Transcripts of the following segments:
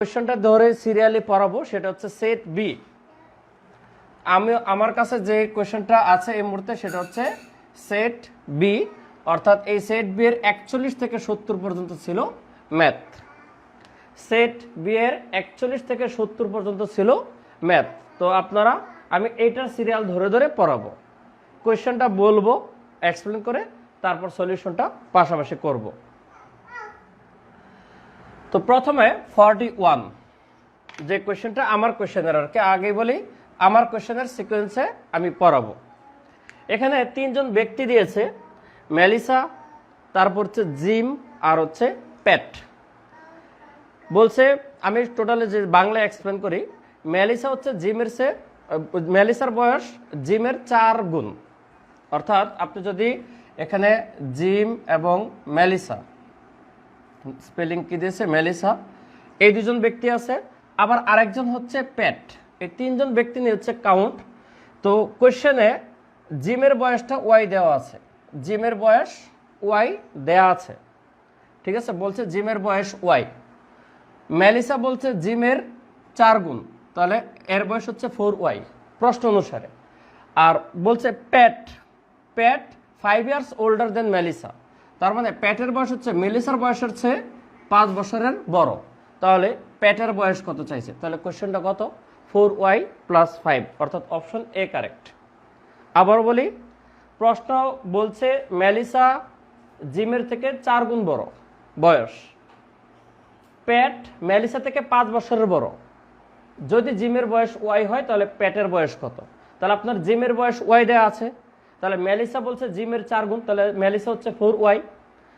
কোশ্চেনটা ধরে সিরিয়ালি পড়াবো, সেটা হচ্ছে সেট বি। আমার কাছে যে কোশ্চেনটা আছে এই মুহূর্তে সেটা হচ্ছে সেট বি, অর্থাৎ এই সেট বি এর 41 থেকে 70 পর্যন্ত ছিল ম্যাথ। সেট বি এর 41 থেকে 70 পর্যন্ত ছিল ম্যাথ। তো আপনারা আমি এইটার সিরিয়াল ধরে ধরে পড়াবো, কোশ্চেনটা বলবো এক্সপ্লেন করে, তারপর সলিউশনটা পাশাপাশি করব। তো প্রথমে 41 যে কোশ্চেনটা আমার কোশ্চেনের, আর কি আগেই বলি আমার কোশ্চেনের সিকোয়েন্সে আমি পড়াবো। এখানে তিনজন ব্যক্তি দিয়েছে, মেলিসা, তারপর হচ্ছে জিম, আর হচ্ছে প্যাট। বলছে আমি টোটালি যে বাংলা এক্সপ্লেন করি, মেলিসা হচ্ছে জিমের মেলিসার বয়স জিমের 4 গুণ। অর্থাৎ আপনি যদি এখানে জিম এবং মেলিসা, স্পেলিং কি দিয়েছে মেলিসা, এই দুজন ব্যক্তি আছে, আবার আরেকজন হচ্ছে প্যাট, এই তিনজন ব্যক্তি নিয়ে হচ্ছে কাউন্ট। তো কোশ্চেনে জিমের বয়সটা ওয়াই দেওয়া আছে, জিমের বয়স ওয়াই দেওয়া আছে, ঠিক আছে। বলছে জিমের বয়স ওয়াই, মেলিসা বলছে জিমের 4 গুণ, তাহলে এর বয়স হচ্ছে 4y প্রশ্ন অনুসারে। আর বলছে প্যাট 5 ইয়ার্স ওল্ডার দেন মেলিসা, তার মানে প্যাটের বয়স হচ্ছে মেলিসার বয়সের চেয়ে 5 বছরের বড়, তাহলে প্যাটের বয়স কত চাইছে, তাহলে কোশ্চেনটা কত 4y + 5, অর্থাৎ অপশন এ কারেক্ট। আবার বলি, প্রশ্ন বলছে মেলিসা জিমের থেকে 4 গুণ বড় বয়স, প্যাট মেলিসা থেকে 5 বছরের বড়। যদি জিমের বয়স ওয়াই হয় তাহলে প্যাটের বয়স কত, তাহলে আপনার জিমের বয়স ওয়াই দেওয়া আছে, তাহলে মেলিসা বলছে জিমের 4 গুণ, তাহলে মেলিসা হচ্ছে 4y।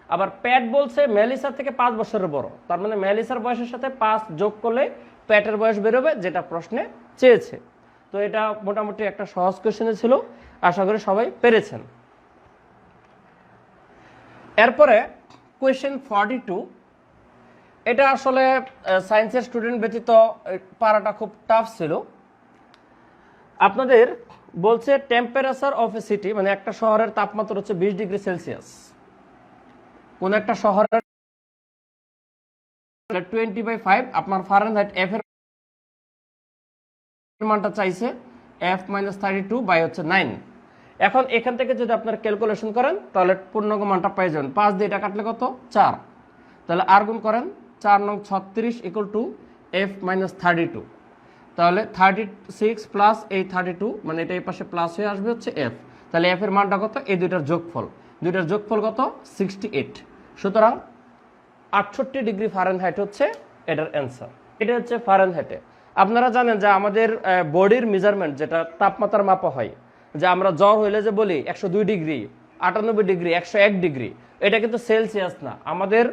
আবার প্যাট বলছে মেলিসা থেকে 5 বছরের বড়, তার মানে মেলিসার বয়সের সাথে 5 যোগ করলে প্যাটের বয়স বেরোবে, যেটা প্রশ্নে চেয়েছে। তো এটা মোটামুটি একটা সহজ কোশ্চেনে ছিল, আশা করি সবাই পেরেছেন। এরপরে কোয়েশ্চেন 42, এটা আসলে সায়েন্সের স্টুডেন্ট ব্যতীত পারাটা খুব টাফ ছিল। আপনাদের বলছে টেম্পারেচার অফ এ সিটি, মানে একটা শহরের তাপমাত্রা হচ্ছে 20 ডিগ্রি সেলসিয়াস। কোন একটা শহরের 20/5 আপনার ফারেনহাইট এফ এর মানটা চাইছে, f - 32 বাই হচ্ছে 9। এখন এখান থেকে যদি আপনার ক্যালকুলেশন করেন তাহলে পূর্ণাঙ্গ মানটা পেয়ে যাবেন। 5 দিয়ে এটা কাটলে কত 4, তাহলে আর গুণ করেন 4 নং 36 = f - 32, তাহলে 36 প্লাস এই 32, মানে এটা এই পাশে প্লাস হয়ে আসবে হচ্ছে f, তাহলে f এর মানটা কত, এই দুইটার যোগফল কত 68। সুতরাং 68 ডিগ্রি ফারেনহাইট হচ্ছে এটার অ্যান্সার। এটা হচ্ছে ফারেনহাইটে। আপনারা জানেন যে আমাদের বডির মেজারমেন্ট যেটা তাপমাত্রা মাপা হয়, যে আমরা জ্বর হইলে যে বলি 102 ডিগ্রি, 98 ডিগ্রি, 101 ডিগ্রি, এটা কিন্তু সেলসিয়াস না। আমাদের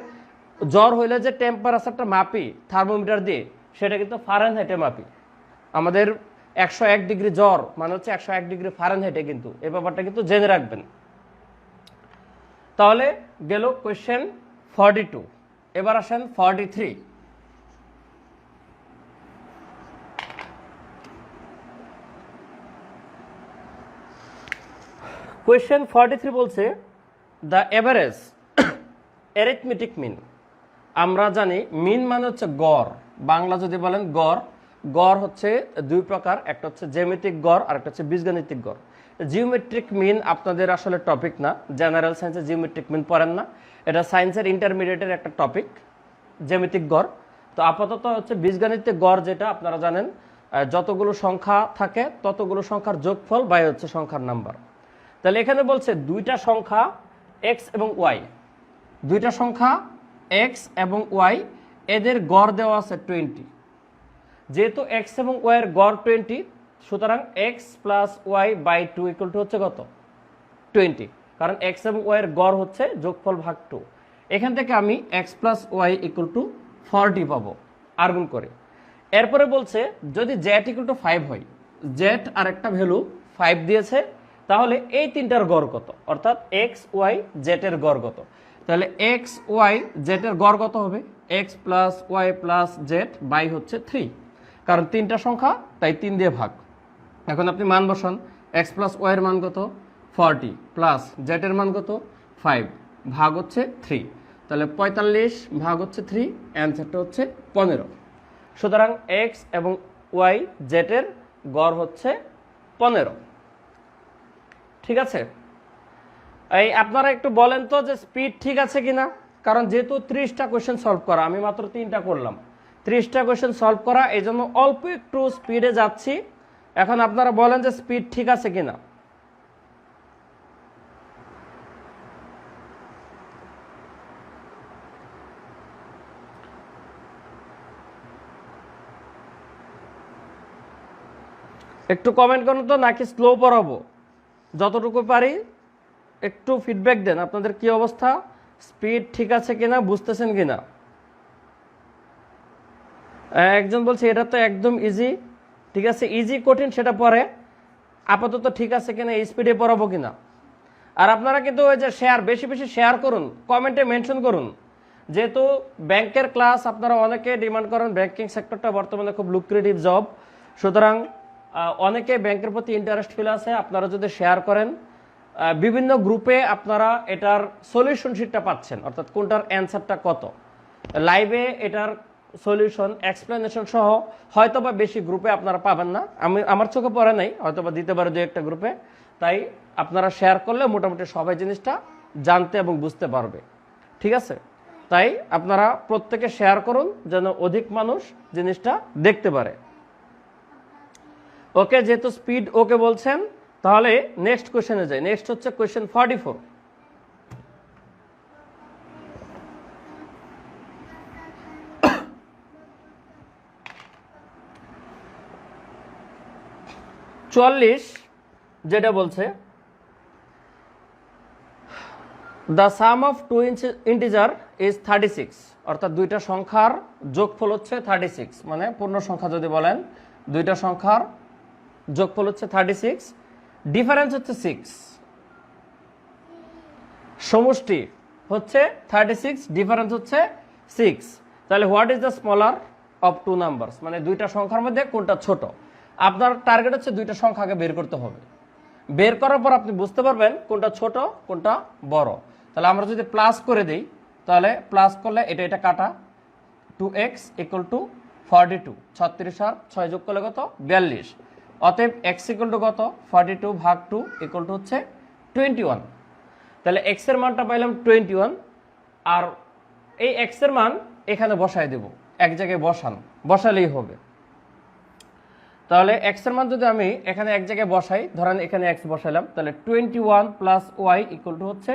জ্বর হইলে যে টেম্পারেচারটা মাপি থার্মোমিটার দিয়ে, সেটা কিন্তু ফারেনহাইটে মাপি। আমাদের 101 ডিগ্রি জ্বর মানে হচ্ছে 101 ডিগ্রি ফারেনহাইটে, কিন্তু এই ব্যাপারটা কিন্তু জেনে রাখবেন। তাহলে গেল কোয়েশ্চেন 42। এবার আসেন 43। কোয়েশ্চেন 43 বলছে দ্য এভারেজ অ্যারিথমেটিক মিন। আমরা জানি মিন মানে হচ্ছে গড়, বাংলা যদি বলেন গড়। গড় হচ্ছে দুই প্রকার, একটা হচ্ছে জ্যামিতিক গড় আর একটা হচ্ছে বীজগাণিতিক গড়। জিওমেট্রিক মিন আপনাদের আসলে টপিক না, জেনারেল সায়েন্সে জিওমেট্রিক মিন পড়েন না, এটা সায়েন্সের ইন্টারমিডিয়েটের একটা টপিক জ্যামিতিক গড়। তো আপাতত হচ্ছে বীজগাণিতিক গড়, যেটা আপনারা জানেন যতগুলো সংখ্যা থাকে ততগুলো সংখ্যার যোগফল বাই হচ্ছে সংখ্যার নাম্বার। তাহলে এখানে বলছে দুইটা সংখ্যা x এবং y, দুইটা সংখ্যা x এবং y, এদের গড় দেওয়া আছে 20। যেহেতু x এবং y এর গড় 20, সুতরাং x + y বাই 2 = হচ্ছে কত 20, কারণ x এবং y এর গড় হচ্ছে যোগফল ভাগ 2। এখান থেকে আমি x + y = 40 পাবো আর গুণ করে। এরপরে বলছে যদি z = 5 হয়, z আর একটা ভ্যালু 5 দিয়েছে, তাহলে এই তিনটার গড় কত, অর্থাৎ x y z এর গড় কত। তাহলে x y z এর গড় কত হবে, x + y + z বাই হচ্ছে 3, কারণ তিনটা সংখ্যা তাই 3 দিয়ে ভাগ। এখন আপনি মান বসান, x + y এর মান কত 40 প্লাস z এর মান কত 5 ভাগ হচ্ছে 3, তাহলে 45 ভাগ হচ্ছে 3, অ্যান্সারটা হচ্ছে 15। সুতরাং এক্স এবং ওয়াই জেটের গড় হচ্ছে 15। ঠিক আছে, এই আপনারা একটু বলেন তো যে স্পিড ঠিক আছে কিনা, কারণ যেহেতু 30টা কোয়েশ্চেন সলভ করা, আমি মাত্র 3টা করলাম, 30টা কোয়েশ্চেন সলভ করা, এই জন্য অল্প একটু স্পিডে যাচ্ছি। এখন আপনারা বলেন যে স্পিড ঠিক আছে কিনা। একটু কমেন্ট করুন তো, নাকি স্লো পড়াবো, যতটুকু পারি একটু ফিডব্যাক দেন, আপনাদের কি অবস্থা, স্পিড ঠিক আছে কিনা, বুঝতেছেন কিনা। একজন বলছে এটা তো একদম ইজি। ঠিক আছে, ইজি কঠিন সেটা পরে, আপাতত ঠিক আছে কিনা, এই স্পিডে পড়াবো কিনা। আর আপনারা কিন্তু ওই যে শেয়ার, বেশি বেশি শেয়ার করুন, কমেন্টে মেনশন করুন, যেহেতু ব্যাংকের ক্লাস আপনারা অনেকে ডিমান্ড করেন, ব্যাংকিং সেক্টরটা বর্তমানে খুব লুক্রেটিভ জব, সুতরাং অনেকে ব্যাংকের প্রতি ইন্টারেস্ট ফিল আছে। আপনারা যদি শেয়ার করেন, বিভিন্ন গ্রুপে আপনারা এটার সলিউশন শিটটা পাচ্ছেন, অর্থাৎ কোনটার অ্যান্সারটা কত, লাইভে এটার সলিউশন এক্সপ্লেনেশন সহ হয়তোবা বেশি গ্রুপে আপনারা পাবেন না, আমার চোখে পড়ে নাই, হয়তোবা দিতে পারে দু একটা গ্রুপে। তাই আপনারা শেয়ার করলে মোটামুটি সবাই জিনিসটা জানতে এবং বুঝতে পারবে। ঠিক আছে, তাই আপনারা প্রত্যেকে শেয়ার করুন যেন অধিক মানুষ জিনিসটা দেখতে পারে। ওকে, যেহেতু স্পিড ওকে বলছেন, তাহলে নেক্সট কোশ্চেনে যাই। নেক্সট হচ্ছে কোশ্চেন 44। যেটা বলছে the sum of two integer is 36, অর্থাৎ দুইটা সংখ্যার যোগফল হচ্ছে 36, মানে পূর্ণ সংখ্যা যদি বলেন দুইটা সংখ্যার যোগফল হচ্ছে 36, ডিফারেন্স হচ্ছে 6, সমষ্টি হচ্ছে 36, ডিফারেন্স হচ্ছে 6। তাহলে what is the smaller of two numbers, মানে দুইটা সংখ্যার মধ্যে কোনটা ছোট। আপনার টার্গেট হচ্ছে দুইটা সংখ্যাকে বের করতে হবে, বের করার পর আপনি বুঝতে পারবেন কোনটা ছোট কোনটা বড়। তাহলে আমরা যদি প্লাস করে দিই, তাহলে প্লাস করলে এটা কাটা, 2x ইকুয়াল টু 42, 36 আর 6 যোগ করলে কত, 42। অতএব x ইকুয়াল টু কত, 42 ভাগ 2 ইকুয়াল টু হচ্ছে 21। তাহলে x এর মানটা পাইলাম 21, আর এই x এর মান এখানে বসায় দেব, এক জায়গায় বসালেই হবে। তাহলে x এর মান যদি আমি এখানে এক জায়গায় বসাই, ধরেন এখানে x বসাইলাম, তাহলে 21 প্লাস y ইকুয়াল টু হচ্ছে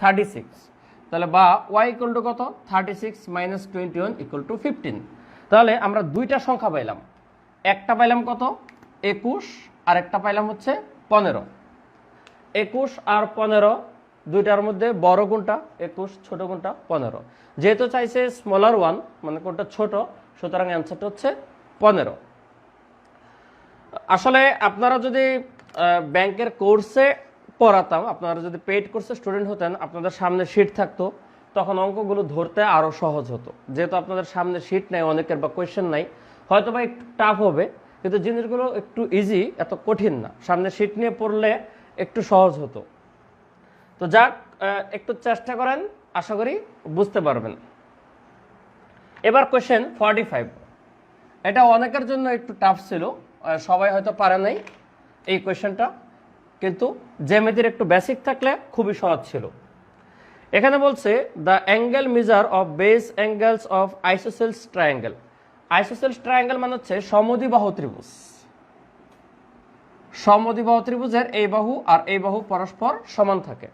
36। তাহলে বা y ইকুয়াল টু কত, 36 মাইনাস 21 ইকুয়াল টু 15। তাহলে আমরা দুইটা সংখ্যা পাইলাম, একটা পাইলাম কত, 21, আর একটা পাইলাম হচ্ছে 15। 21 আর 15 দুইটার মধ্যে বড় কোনটা, 21, ছোট কোনটা, 15। যেহেতু চাইছে স্মলার ওয়ান, মানে কোনটা ছোট, সুতরাং অ্যান্সারটা হচ্ছে 15। আসলে আপনারা যদি ব্যাংকের কোর্সে পড়াতাম, আপনারা যদি পেইড কোর্সে স্টুডেন্ট হতেন, আপনাদের সামনে শিট থাকতো, তখন অঙ্কগুলো ধরতে আরও সহজ হতো। যেহেতু আপনাদের সামনে শিট নাই অনেকের, বা কোয়েশ্চেন নাই, হয়তো বা একটু টাফ হবে, কিন্তু জিনিসগুলো একটু ইজি, এত কঠিন না। সামনে শিট নিয়ে পড়লে একটু সহজ হতো। তো যাক, একটু চেষ্টা করেন, আশা করি বুঝতে পারবেন। এবার কোয়েশ্চেন 45, এটা অনেকের জন্য একটু টাফ ছিল, সবাই হয়তো পারে নাই এই কোয়েশ্চেনটা, কিন্তু জ্যামিতির একটু বেসিক থাকলে খুবই সহজ ছিল। এখানে বলছে the angle measure of base angles of isosceles triangle. Isosceles triangle মানে হচ্ছে সমদ্বিবাহু ত্রিভুজ। সমদ্বিবাহু ত্রিভুজের এই বাহু আর এই বাহু পরস্পর সমান থাকে।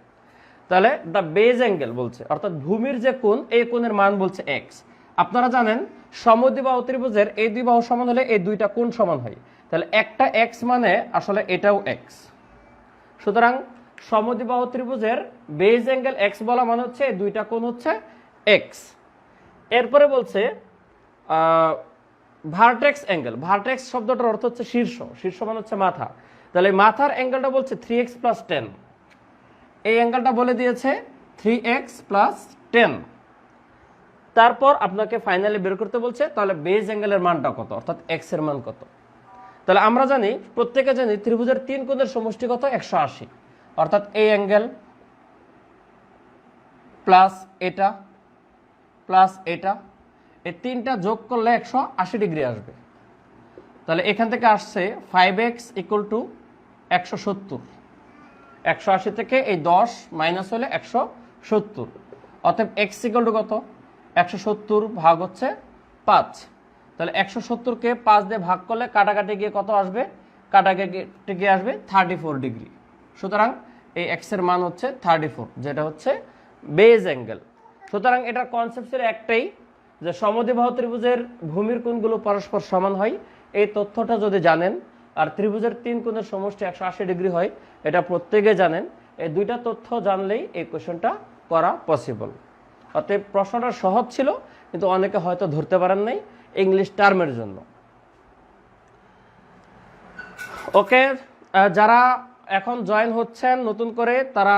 তাহলে দ্য বেজ অ্যাঙ্গেল বলছে, অর্থাৎ ভূমির যে কোণ, এই কোণের মান বলছে এক্স। আপনারা জানেন সমদ্বিবাহু ত্রিভুজের এই দুই বাহু সমান হলে এই দুইটা কোণ সমান হয়, তাহলে একটা এক্স মানে আসলে এটাও এক্স। সুতরাং সমদ্বিবাহু ত্রিভুজের বেজ অ্যাঙ্গেল এক্স বলা মানে হচ্ছে এই দুইটা কোণ হচ্ছে এক্স। এরপরে বলছে ভার্টেক্স অ্যাঙ্গেল। ভার্টেক্স শব্দটার অর্থ হচ্ছে শীর্ষ, শীর্ষ মানে হচ্ছে মাথা। তাহলে মাথার অ্যাঙ্গেলটা বলছে 3x প্লাস 10, এই অ্যাঙ্গেলটা বলে দিয়েছে 3x প্লাস 10। তারপর আপনাকে ফাইনালি বের করতে বলছে তাহলে বেজ অ্যাঙ্গেলের মানটা কত, অর্থাৎ এক্স এর মান কত। তাহলে আমরা জানি, প্রত্যেকে জানি ত্রিভুজের তিন কোণের সমষ্টি কত, 180, অর্থাৎ এই অ্যাঙ্গেল প্লাস এটা প্লাস এটা, এই তিনটা যোগ করলে 180 ডিগ্রি আসবে। তাহলে এখান থেকে আসছে 5x = 170। 180 থেকে এই 10 মাইনাস হলে 170। অতএব x = কত? 170 ভাগ হচ্ছে 5। তাহলে 170-কে 5 দিয়ে ভাগ করলে কাটাকাটি গিয়ে কত আসবে? কাটাকাটি গিয়ে আসবে 34 ডিগ্রি। সুতরাং এই x এর মান হচ্ছে 34, যেটা হচ্ছে বেজ অ্যাঙ্গেল। সুতরাং এটার কনসেপ্ট ছিল একটাই, যে সমদ্বিবাহু ত্রিভুজের ভূমির কোণগুলো পরস্পর সমান হয়। এই তথ্যটা যদি জানেন, আর ত্রিভুজের 3 কোণের সমষ্টি 180 ডিগ্রি হয়, এটা প্রত্যেকে জানেন। এই দুইটা তথ্য জানলেই এই কোশ্চেনটা করা পসিবল। অতএব প্রশ্নটা সহজ ছিল, কিন্তু অনেকে হয়তো ধরতে পারেন নাই ইংলিশ টার্মের জন্য। ওকে, যারা এখন জয়েন হচ্ছেন নতুন করে, তারা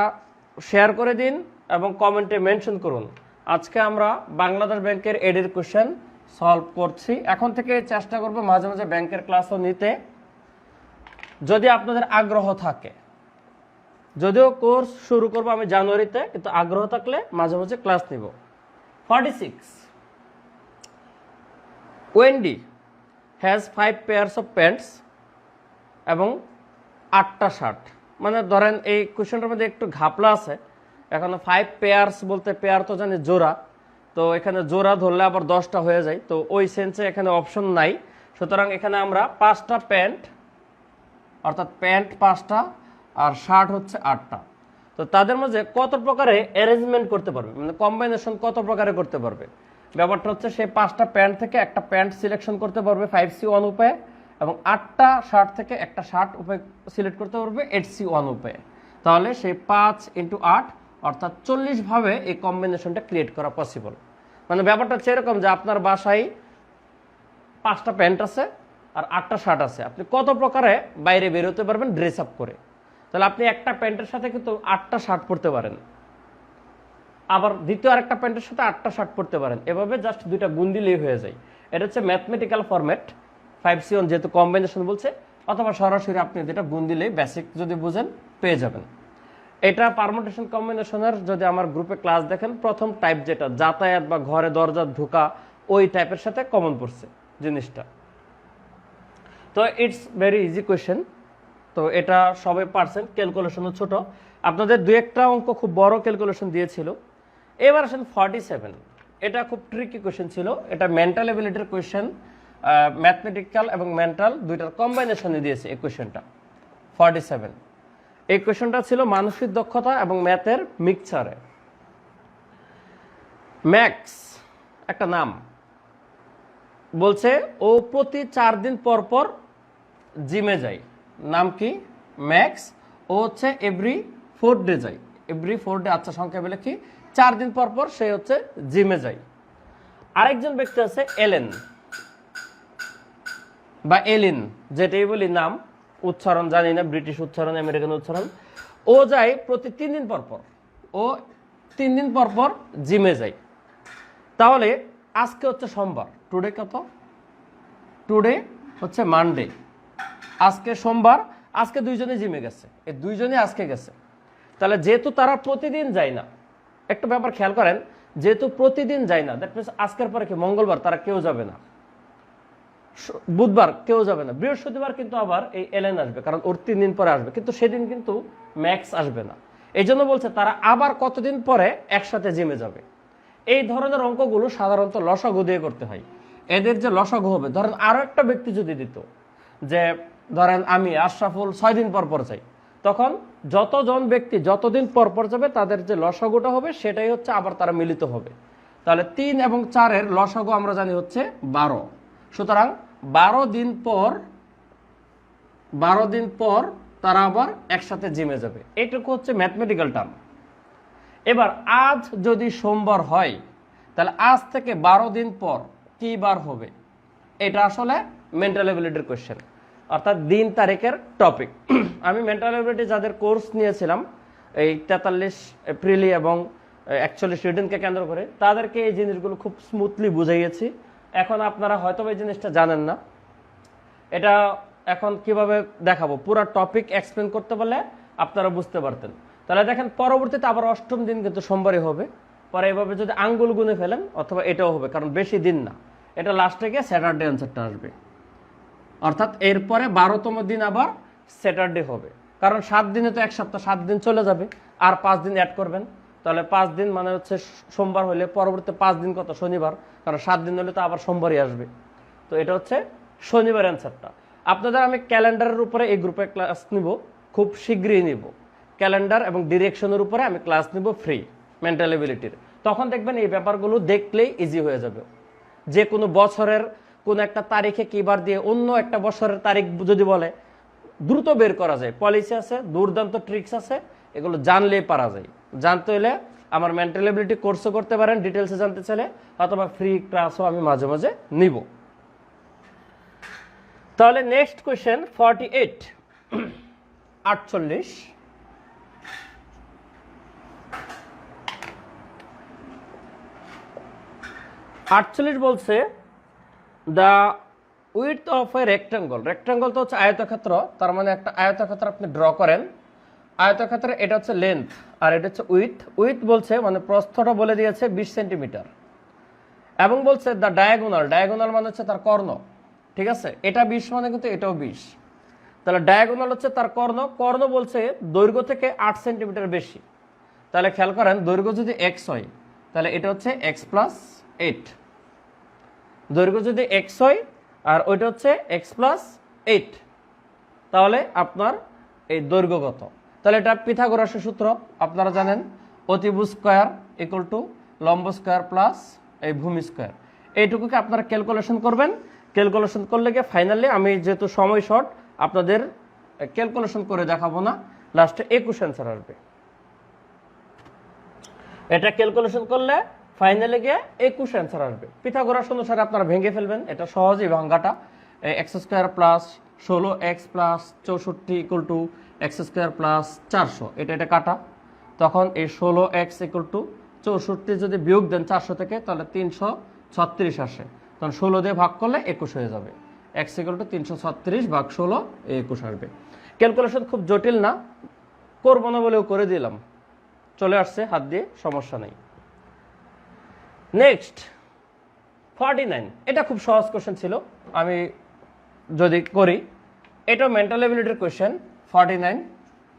শেয়ার করে দিন এবং কমেন্টে মেনশন করুন। আজকে আমরা বাংলাদেশ ব্যাংকের এডের কোশ্চেন সলভ করছি। এখন থেকে চেষ্টা করব মাঝে মাঝে ব্যাংকের ক্লাসও নিতে, যদি আপনাদের আগ্রহ থাকে। যদিও কোর্স শুরু করব আমি জানুয়ারিতে, কিন্তু আগ্রহ থাকলে মাঝে মাঝে ক্লাস নিব। 46, Wendy has 5 pairs of pants এবং 8টা শার্ট। মানে ধরেন এই কোশ্চেনটার মধ্যে একটু ঘাপলা আছে। এখানে 5 পেয়ার্স বলতে, পেয়ার তো জানি জোড়া, তো এখানে জোড়া ধরলে আবার 10টা হয়ে যায়, তো ওই সেন্সে এখানে অপশন নাই। সুতরাং এখানে আমরা 5টা প্যান্ট, অর্থাৎ প্যান্ট 5টা আর শার্ট হচ্ছে 8টা। তো তাদের মাঝে কত প্রকারে অ্যারেঞ্জমেন্ট করতে পারবে, মানে কম্বাইনেশন কত প্রকারে করতে পারবে। ব্যাপারটা হচ্ছে সে 5টা প্যান্ট থেকে একটা প্যান্ট সিলেকশন করতে পারবে 5C1 উপায়ে, এবং 8টা শার্ট থেকে একটা শার্ট উপায় সিলেক্ট করতে পারবে 8C1 উপায়ে। তাহলে সেই 5 × 8 অর্থাৎ 40 ভাবে এই কম্বিনেশনটা ক্রিয়েট করা পসিবল। মানে ব্যাপারটা হচ্ছে এরকম যে আপনার বাসায় 5টা প্যান্ট আছে আর 8টা শার্ট আছে, আপনি কত প্রকারে বাইরে বেরোতে পারবেন ড্রেস আপ করে। তাহলে আপনি একটা প্যান্টের সাথে কিন্তু 8টা শার্ট পরতে পারেন, আবার দ্বিতীয় আরেকটা প্যান্টের সাথে 8টা শার্ট পরতে পারেন। এভাবে জাস্ট দুইটা গুণ দিলেই হয়ে যায়। এটা হচ্ছে ম্যাথমেটিক্যাল ফরম্যাট 5C1, যেহেতু কম্বিনেশন বলছে, অথবা সরাসরি আপনি যেটা গুণ দিলেই বেসিক যদি বুঝেন পেয়ে যাবেন। এটা পারমুটেশন কম্বিনেশনের যদি আমার গ্রুপে ক্লাস দেখেন, প্রথম টাইপ যেটা যাতায়াত বা ঘরে দরজা ঢোকা, ওই টাইপের সাথে কমন পড়ছে জিনিসটা। তো ইটস ভেরি ইজি কোয়েশ্চেন। তো এটা সবাই পারছেন, ক্যালকুলেশনও ছোট। আপনাদের 2-1টা অঙ্ক খুব বড় ক্যালকুলেশন দিয়েছিল। এবার আসেন 47, এটা খুব ট্রিকি কোয়েশ্চেন ছিল। এটা মেন্টাল এবিলিটির কোয়েশ্চেন, ম্যাথমেটিক্যাল এবং মেন্টাল দুইটার কম্বাইনেশনে দিয়েছে এই কোয়েশ্চেনটা। 47 এই কোয়েশ্চেনটা ছিল মানসিক দক্ষতা এবং ম্যাথের মিক্সচারে। ম্যাক্স একটা নাম, বলছে ও প্রতি 4 দিন পর পর জিমে যায়। নাম কি? ম্যাক্স। ও হচ্ছে এভরি 4 ডে যায়, এভরি 4 ডে। আচ্ছা, সংখ্যা বলে কি? 4 দিন পর পর সে হচ্ছে জিমে যায়। আরেকজন ব্যক্তি আছে এলেন বা এলিন, যেটাই বলি নাম, উচ্চারণ জানি না, ব্রিটিশ উচ্চারণ, আমেরিকান উচ্চারণ। ও যায় প্রতি 3 দিন পর পর, ও 3 দিন পর পর জিমে যায়। তাহলে আজকে হচ্ছে সোমবার, টুডে কত? টুডে হচ্ছে মানডে, আজকে সোমবার। আজকে দুইজনে জিমে গেছে, এই দুইজনে আজকে গেছে। তাহলে যেহেতু তারা প্রতিদিন যায় না, একটা ব্যাপার খেয়াল করেন, যেহেতু প্রতিদিন যায় না, দ্যাট মিনস আজকের পরে কি মঙ্গলবার তারা কেউ যাবে না, বুধবার কেউ যাবে না, বৃহস্পতিবার কিন্তু আবার এই এলেন আসবে, কারণ ওর 3 দিন পরে আসবে, কিন্তু সেদিন কিন্তু ম্যাক্স আসবে না। এই জন্য বলছে তারা আবার কতদিন পরে একসাথে জিমে যাবে। এই ধরনের অঙ্কগুলো সাধারণত লসাগু দিয়ে করতে হয়। এদের যে লসাগু হবে, ধরেন আরো একটা ব্যক্তি যদি দিত যে ধরেন আমি আশরাফুল 6 দিন পর পর যাই, তখন যতজন ব্যক্তি যতদিন পর পর যাবে তাদের যে লসাগুটা হবে সেটাই হচ্ছে আবার তারা মিলিত হবে। তাহলে 3 এবং 4 এর লসাগু আমরা জানি হচ্ছে 12। সুতরাং 12 দিন পর তারা আবার একসাথে জিমে যাবে। এটুকু হচ্ছে ম্যাথমেটিক্যাল টার্ম। এবার আজ যদি সোমবার হয়, তাহলে আজ থেকে 12 দিন পর কি বার হবে? এটা আসলে মেন্টাল এবিলিটির কোয়েশ্চেন, অর্থাৎ দিন তারিখের টপিক। আমি মেন্টাল এবিলিটি যাদের কোর্স নিয়েছিলাম এই 43 এপ্রিলি এবং 41 রিডিংকে কেন্দ্র করে, তাদেরকে এই জিনিসগুলো খুব স্মুথলি বুঝাইয়েছি। এখন আপনারা হয়তো এই জিনিসটা জানেন না, এটা এখন কিভাবে দেখাবো, পুরো টপিক এক্সপ্লেন করতে পারলে আপনারা বুঝতে পারতেন। তাহলে দেখেন, পরবর্তীতে আবার 8ম দিন কিন্তু সোমবারই হবে, পরে এভাবে যদি আঙ্গুল গুনে ফেলেন অথবা এটাও হবে, কারণ বেশি দিন না, এটা লাস্টে গিয়ে স্যাটারডে অ্যান্সারটা আসবে। অর্থাৎ এরপরে 12তম দিন আবার স্যাটারডে হবে, কারণ 7 দিনে তো 1 সপ্তাহ, 7 দিন চলে যাবে, আর 5 দিন অ্যাড করবেন, তাহলে 5 দিন মানে হচ্ছে সোমবার হলে পরবর্তী 5 দিন কত, শনিবার, কারণ 7 দিন হলে তো আবার সোমবারই আসবে। তো এটা হচ্ছে শনিবার অ্যান্সারটা। আপনাদের আমি ক্যালেন্ডারের উপরে এই গ্রুপে ক্লাস নিব, খুব শীঘ্রই নিব। ক্যালেন্ডার এবং ডিরেকশনের উপরে আমি ক্লাস নিব ফ্রি, মেন্টাল এবিলিটির। তখন দেখবেন এই ব্যাপারগুলো দেখলেই ইজি হয়ে যাবে। যে কোনো বছরের কোন একটা তারিখে কিবার দিয়ে অন্য একটা বছরের তারিখ যদি বলে, দ্রুত বের করা যায়। পলিসি আছে, দুর্দান্ত ট্রিক্স আছে, এগুলো জানলেই পারা যায়। জানতে হলে আমার মেন্টাল এবিলিটি কোর্সও করতে পারেন ডিটেলসে জানতে চাইলে, অথবা ফ্রি ক্লাসও আমি মাঝে মাঝে নিব। তাহলে নেক্সট কোয়েশ্চেন 48, 48। বলছে the width of A rectangle. Rectangle তো হচ্ছে আয়তক্ষেত্র, তার মানে একটা আয়তক্ষেত্র আপনি ড্র করেন। আয়তক্ষেত্রে এটা হচ্ছে লেন্থ আর এটা হচ্ছে উইডথ। উইডথ বলছে মানে প্রস্থটা বলে দিয়েছে 20 সেন্টিমিটার, এবং বলছে দ্য ডায়াগোনাল। ডায়াগোনাল মানে হচ্ছে তার কর্ণ, ঠিক আছে? এটা 20 মানে কিন্তু এটাও 20, তাহলে ডায়াগোনাল হচ্ছে তার কর্ণ। কর্ণ বলছে দৈর্ঘ্য থেকে 8 সেন্টিমিটার বেশি। তাহলে খেয়াল করেন, দৈর্ঘ্য যদি x হয় তাহলে এটা হচ্ছে x + 8। দৈর্ঘ্য যদি x হয় আর ওইটা হচ্ছে x + 8, তাহলে আপনার এই দৈর্ঘ্য কত? তাহলে এটা পিথাগোরাসের সূত্র আপনারা জানেন, অতিভুজ স্কয়ার = লম্ব স্কয়ার প্লাস এই ভূমি স্কয়ার। এইটুকুকে আপনারা ক্যালকুলেশন করবেন। ক্যালকুলেশন করলে গিয়ে ফাইনালি, আমি যেহেতু সময় শর্ট, আপনাদের ক্যালকুলেশন করে দেখাবো না, লাস্টে 21 অ্যান্সার আসবে। এটা ক্যালকুলেশন করলে ফাইনালি গিয়ে 21 অ্যান্সার আসবে। পিথাগোরাস অনুসারে আপনারা ভেঙে ফেলবেন, এটা সহজেই ভাঙাটা। x² + 16x + 64 = x² + 400, এটা কাটা। তখন এই 16x = 64 যদি বিয়োগ দেন 400 থেকে, তাহলে 336 আসে। তখন 16 দিয়ে ভাগ করলে 21 হয়ে যাবে। x = 336 / 16, 21 আসবে। ক্যালকুলেশন খুব জটিল না, করবো না বলেও করে দিলাম, চলে আসছে হাত দিয়ে, সমস্যা নেই। নেক্সট 49, এটা খুব সহজ কোশ্চেন ছিল, আমি যদি করি। এটা মেন্টাল এবিলিটির কোশ্চেন। 49,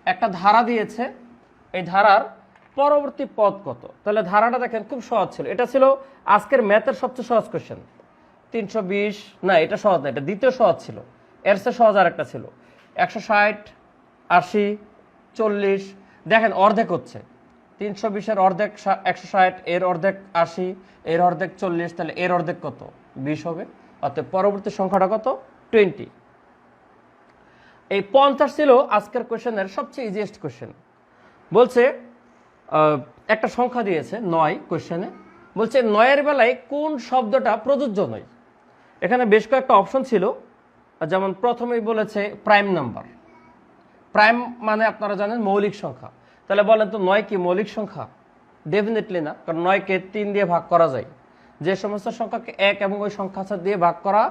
একটা ধারা দিয়েছে, এই ধারার পরবর্তী পদ কত? তাহলে ধারাটা দেখেন খুব সহজ ছিল। এটা ছিল আজকের ম্যাথের সবচেয়ে সহজ কোশ্চেন। 320 না, এটা সহজ না, এটা দ্বিতীয় সহজ ছিল। এর চেয়ে সহজ আর একটা ছিল 160, 80, 40। দেখেন অর্ধেক হচ্ছে, 320-এর অর্ধেক 160, এর অর্ধেক 80, এর অর্ধেক 40, তাহলে এর অর্ধেক কত? 20 হবে। অর্থাৎ পরবর্তী সংখ্যাটা কত? 20। এই 50 ছিল আজকের কোশ্চেনের সবচেয়ে ইজিয়েস্ট কোশ্চেন। বলছে একটা সংখ্যা দিয়েছে 9 কোশ্চেনে, বলছে 9-এর বেলায় কোন শব্দটা প্রযোজ্য নয়। এখানে বেশ কয়েকটা অপশন ছিল, যেমন প্রথমেই বলেছে প্রাইম নাম্বার। প্রাইম মানে আপনারা জানেন মৌলিক সংখ্যা। তাহলে বলেন তো 9 কি মৌলিক সংখ্যা? ডেফিনেটলি না, কারণ 9-কে 3 দিয়ে ভাগ করা যায়। যে সমস্ত সংখ্যাকে 1 এবং ওই সংখ্যা দিয়ে ভাগ করা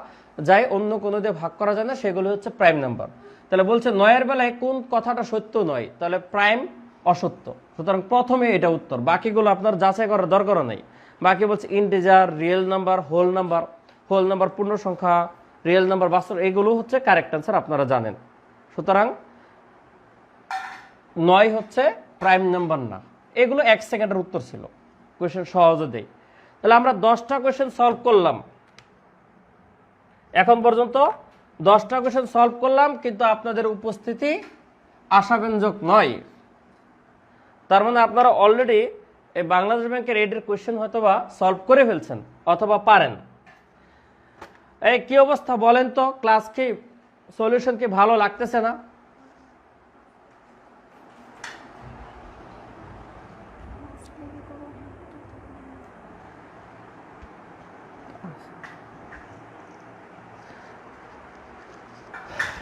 যায়, অন্য কোনো দিয়ে ভাগ করা যায় না, সেগুলো হচ্ছে প্রাইম নাম্বার। তাহলে বলছে 9-এর বেলায় কোন কথাটা সত্য নয়, তাহলে প্রাইম অসত্য। সুতরাং প্রথমে এটা উত্তর, বাকিগুলো আপনার যাচাই করার দরকার নেই। বাকি বলছে integer, real number, whole number. Whole number পূর্ণ সংখ্যা, রিয়েল নাম্বার বাস্তব, এগুলো হচ্ছে কারেক্ট অ্যান্সার, আপনারা জানেন। সুতরাং 9 হচ্ছে প্রাইম নাম্বার না। এগুলো 1 সেকেন্ডের উত্তর ছিল, কোয়েশ্চেন সহজে দেই। তাহলে আমরা 10টা কোয়েশ্চেন সলভ করলাম, এখন পর্যন্ত 10টা কোয়েশ্চেন সলভ করলাম, কিন্তু আপনাদের উপস্থিতি আশাব্যঞ্জক নয়। তার মানে আপনারা অলরেডি এই বাংলাদেশ ব্যাংকের এডের কোয়েশ্চেন হয়তোবা সলভ করে ফেলছেন অথবা পারেন। এই কি অবস্থা বলেন তো, ক্লাস কি, সলিউশন কি ভালো লাগতেছে না?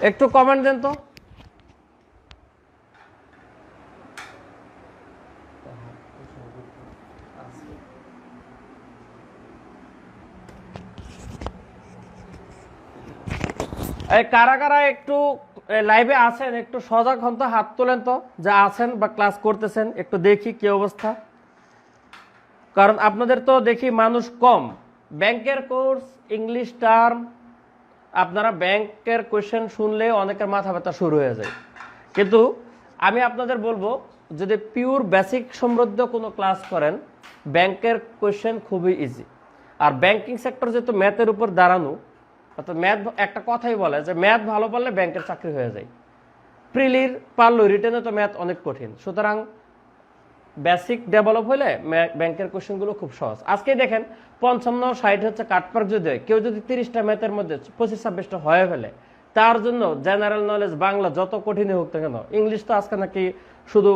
একটু কমেন্ট দেন তো। এই কারা কারা একটু লাইভে আছেন, একটু সজাগ হন তো, হাত তোলেন তো, যা আছেন বা ক্লাস করতেছেন, একটু দেখি কি অবস্থা। কারণ আপনাদের তো দেখি মানুষ কম, ব্যাংকের কোর্স, ইংলিশ টার্ম, আপনারা ব্যাংকের কোয়েশ্চেন শুনলে অনেকের মাথা ব্যথা শুরু হয়ে যায়। কিন্তু আমি আপনাদের বলবো, যদি পিওর বেসিক সমৃদ্ধ কোনো ক্লাস করেন, ব্যাংকের কোয়েশ্চেন খুবই ইজি। আর ব্যাংকিং সেক্টর যেহেতু ম্যাথের উপর দাঁড়ানো, অর্থাৎ ম্যাথ একটা কথাই বলে যে ম্যাথ ভালো পারলে ব্যাংকের চাকরি হয়ে যায়। প্রিলির পারলো, রিটেনে তো ম্যাথ অনেক কঠিন। সুতরাং বেসিক ডেভেলপ হলে ব্যাংকের কোশ্চেনগুলো খুব সহজ। আজকে দেখেন 55-60 হচ্ছে কাটমার্ক, যদি কেউ যদি 30টা ম্যাথের মধ্যে 25-26টা হয়ে ফেলে, তার জন্য জেনারেল নলেজ বাংলা যত কঠিনই হোক না কেন, ইংলিশ তো আজকে নাকি শুধু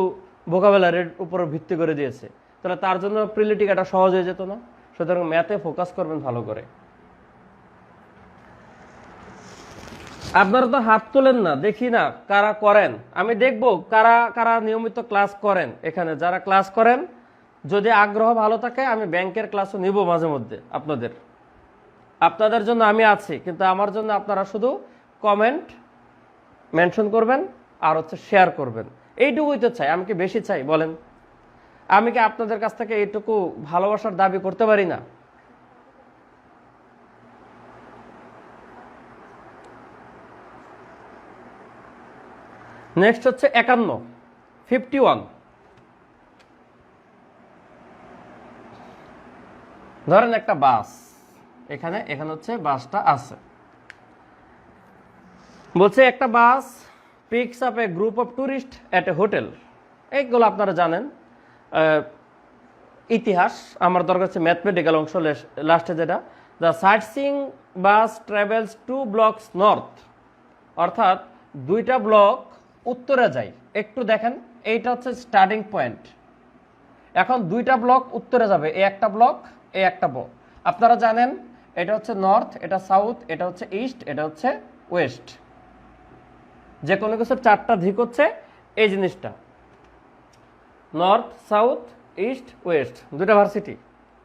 ভোকাবুলারির উপর ভিত্তি করে দিয়েছে, তাহলে তার জন্য প্রিলিটিকাটা সহজ হয়ে যেত না? সুতরাং ম্যাথে ফোকাস করবেন ভালো করে। আপনারা তো হাত তোলেন না, দেখি না কারা করেন। আমি দেখব কারা কারা নিয়মিত ক্লাস করেন। এখানে যারা ক্লাস করেন, যদি আগ্রহ ভালো থাকে, আমি ব্যাংকের ক্লাসও নিব মাঝে মধ্যে আপনাদের জন্য আমি আছি। কিন্তু আমার জন্য আপনারা শুধু কমেন্ট মেনশন করবেন আর হচ্ছে শেয়ার করবেন, এইটুকুই তো চাই। আমি কি বেশি চাই বলেন? আমি কি আপনাদের কাছ থেকে এইটুকু ভালোবাসার দাবি করতে পারি না? নেক্সট হচ্ছে 51। ধরেন একটা বাস, এখানে হচ্ছে বাসটা আছে। বলছে একটা bus picks up a group of tourist at a hotel. এইগুলো আপনারা জানেন, ইতিহাস। আমার দরকার হচ্ছে ম্যাথমেটিক্যাল অংশ লাস্টে, যেটা the site seeing bus travels 2 blocks north, অর্থাৎ 2টা ব্লক উত্তরে যায়। একটু দেখেন, এইটা হচ্ছে স্টার্টিং পয়েন্ট। এখন 2টা ব্লক উত্তরে যাবে, এই একটা ব্লক, এই একটা ব্লক। আপনারা জানেন এটা হচ্ছে নর্থ, এটা সাউথ, এটা হচ্ছে ইস্ট, এটা হচ্ছে ওয়েস্ট। যে কোনো কিছুর 4টা দিক হচ্ছে এই জিনিসটা, নর্থ, সাউথ, ইস্ট, ওয়েস্ট, 2টা ভার্সিটি,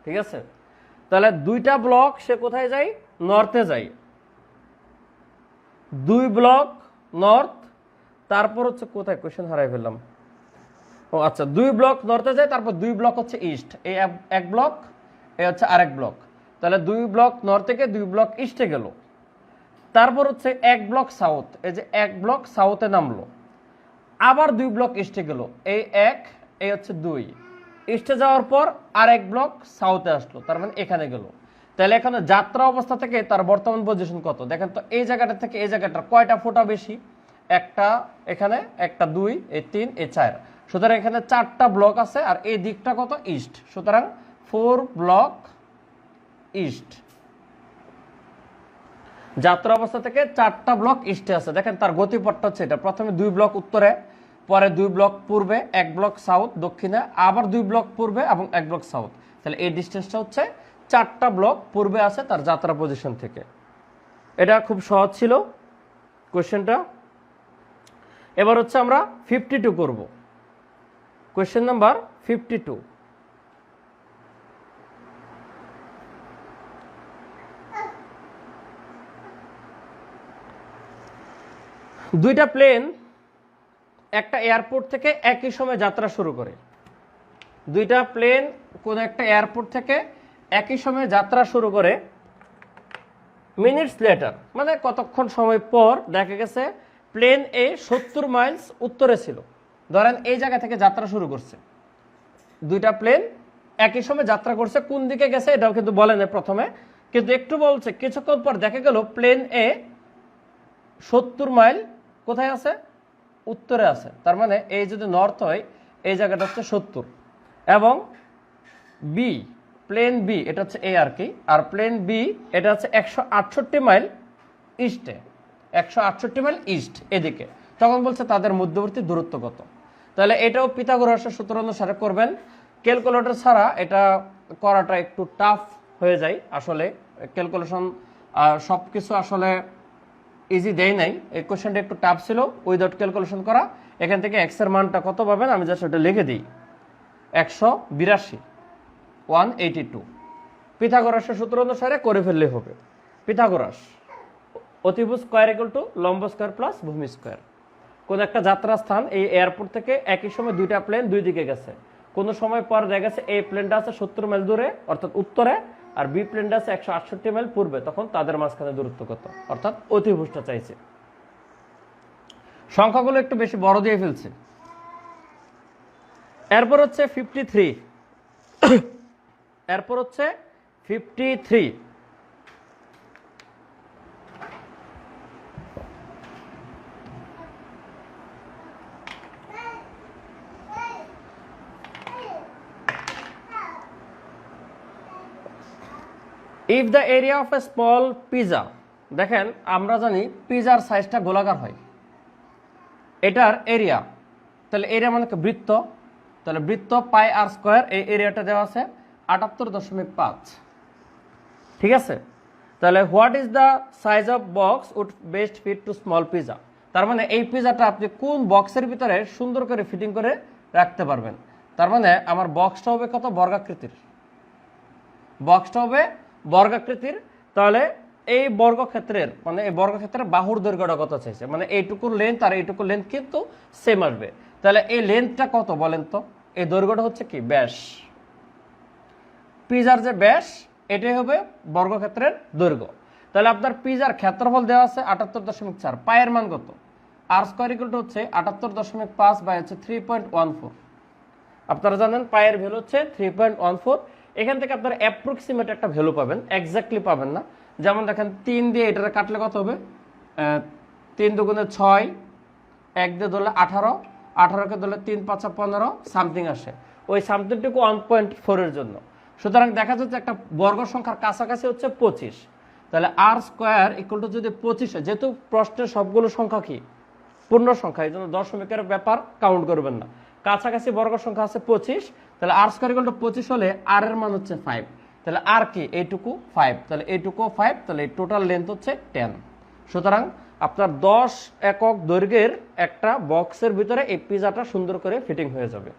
ঠিক আছে? তাহলে 2টা ব্লক সে কোথায় যায়? নর্থে যায়। 2 ব্লক নর্থ, তারপর হচ্ছে কোথায় কোশ্চেন হারাই ফেললাম। ও আচ্ছা, 2 ব্লক নর্থে যায়, তারপর 2 ব্লক হচ্ছে ইস্ট, এই এক ব্লক, এই হচ্ছে আরেক ব্লক। তাহলে 2 ব্লক নর্থ থেকে 2 ব্লক ইস্টে গেল। তারপর হচ্ছে 1 ব্লক সাউথ, এই যে 1 ব্লক সাউথে নামলো। আবার 2 ব্লক ইস্টে গেল, এই 1, এই হচ্ছে 2। ইস্টে যাওয়ার পর আর 1 ব্লক সাউথে আসলো, তার মানে এখানে গেল। তাহলে এখানে যাত্রা অবস্থা থেকে তার বর্তমান পজিশন কত দেখেন তো। এই জায়গাটা থেকে এই জায়গাটার কয়টা ফোঁটা বেশি? একটা, এখানে একটা, 2, এই 3, এই 4। সুতরাং এখানে 4টা ব্লক আছে, আর এই দিকটা কত? ইস্ট। সুতরাং 4 ব্লক ইস্ট। যাত্রা অবস্থা থেকে 4টা ব্লক ইস্টে আছে। দেখেন তার গতিপথটা হচ্ছে এটা, প্রথমে 2 ব্লক উত্তরে, পরে 2 ব্লক পূর্বে, 1 ব্লক সাউথ দক্ষিণে, আবার 2 ব্লক পূর্বে এবং 1 ব্লক সাউথ। তাহলে এই ডিস্টেন্সটা হচ্ছে 4টা ব্লক পূর্বে আছে তার যাত্রা পজিশন থেকে। এটা খুব সহজ ছিল কোশ্চেনটা। এবার হচ্ছে আমরা 52 করব। Question number 52। দুইটা প্লেন একটা এয়ারপোর্ট থেকে একই সময় যাত্রা শুরু করে। 2টা প্লেন কোন একটা এয়ারপোর্ট থেকে একই সময় যাত্রা শুরু করে। মিনিটস লেটার, মানে কতক্ষণ সময় পর দেখা গেছে প্লেন এ 70 মাইলস উত্তরে ছিল। ধরেন এই জায়গা থেকে যাত্রা শুরু করছে, 2টা প্লেন একই সময় যাত্রা করছে। কোন দিকে গেছে এটাও কিন্তু বলে না প্রথমে, কিন্তু একটু বলছে। কিছুক্ষণ পর দেখা গেল প্লেন এ 70 মাইল কোথায় আছে? উত্তরে আছে। তার মানে এই যদি নর্থ হয়, এই জায়গাটা হচ্ছে 70, এবং বি, প্লেন বি, এটা হচ্ছে এ আর কি, আর প্লেন বি এটা হচ্ছে 168 মাইল ইস্টে, 168 মাইল ইস্ট এদিকে। তখন বলছে তাদের মধ্যবর্তী দূরত্ব কত। তাহলে এটাও পিথাগোরাসের সূত্র অনুসারে করবেন। ক্যালকুলেটর ছাড়া এটা করাটা একটু টাফ হয়ে যায়। আসলে ক্যালকুলেশন সব কিছু আসলে ইজি দেয় নাই। এই কোশ্চেনটা একটু টাফ ছিল উইদাউট ক্যালকুলেশন করা। এখান থেকে এক্স এর মানটা কত পাবেন আমি জাস্ট ওটা লিখে দিই, 182, 182। পিথাগোরাসের সূত্র অনুসারে করে ফেললে হবে। পিথাগোরাস, অতিভুজ স্কয়ার ইকুয়াল টু লম্ব স্কয়ার প্লাস ভূমি স্কয়ার। কোন একটা যাত্রা স্থান, এই এয়ারপোর্ট থেকে একই সময় 2টা প্লেন 2 দিকে গেছে, কোন সময় পর দেখা গেছে এই প্লেনটা আছে 70 মাইল দূরে অর্থাৎ উত্তরে, আর বি প্লেনটা আছে 168 মাইল পূর্বে, তখন তাদের মাঝখানে দূরত্ব কত, অর্থাৎ অতিভুজটা চাইছে। সংখ্যাগুলো একটু বেশি বড় দিয়ে ফেলছে। এরপর হচ্ছে 53, এরপর হচ্ছে 53। If the area of a small pizza, দেখেন আমরা জানি পিজার সাইজটা গোলাকার হয়, এটার এরিয়া, তাহলে এরিয়া মানে বৃত্ত, তাহলে বৃত্ত পাই আর স্কোয়ার, এই এরিয়াটা দেওয়া আছে 78.5, ঠিক আছে। তাহলে what is the size of box would best fit to small pizza, তার মানে এই পিজাটা আপনি কোন বক্সের ভিতরে সুন্দর করে ফিটিং করে রাখতে পারবেন। তার মানে আমার বক্সটা হবে কত, বর্গাকৃতির, বক্সটা হবে বর্গাকৃতির। তাহলে এই বর্গক্ষেত্রের মানে এই বর্গক্ষেত্রের বাহুর দৈর্ঘ্যটা কত চাইছে, মানে এইটুকুর লেন্থ আর এইটুকুর লেন্থ কিন্তু সেম আসবে। তাহলে এই লেন্থটা কত বলেন তো, এই দৈর্ঘ্যটা হচ্ছে কি ব্যাস, পিজার যে ব্যাস এটাই হবে বর্গক্ষেত্রের দৈর্ঘ্য। তাহলে আপনার পিজার ক্ষেত্রফল দেওয়া আছে 78.4, পায়ের মান কত, আর স্কোয়ার ইকুয়াল টু হচ্ছে 78.5 বাই হচ্ছে 3.14। আপনারা জানেন পায়ের ভ্যালু হচ্ছে 3.14। এখান থেকে আপনার অ্যাপ্রক্সিমেট একটা ভ্যালু পাবেন, এক্স্যাক্টলি পাবেন না। যেমন দেখেন 3 দিয়ে এটা কাটলে কত হবে, 3 দুগুণে 6, 1 দিয়ে ধরলে 18, 18কে ধরলে 3 5 15 সামথিং আসে, ওই সামথিংটুকু 1.4 এর জন্য। সুতরাং দেখা যাচ্ছে একটা বর্গ সংখ্যার কাছাকাছি হচ্ছে 25। তাহলে আর স্কোয়ার ইকুয়াল টু যদি 25 হয়, যেহেতু প্রশ্নের সবগুলো সংখ্যা কি পূর্ণ সংখ্যা, এই জন্য দশমিকের ব্যাপার কাউন্ট করবেন না, কাছাকাছি বর্গ সংখ্যা আছে 25। তাহলে আর স্কোয়ার ইকুয়াল টু 25 হলে আর এর মান হচ্ছে 5, তাহলে আর কি এইটুকু 5, তাহলে এইটুকু 5, তাহলে এই টোটাল লেন্থ হচ্ছে 10। সুতরাং আপনার 10 একক দৈর্ঘ্যের একটা বক্সের ভিতরে এই পিজাটা সুন্দর করে ফিটিং হয়ে যাবে।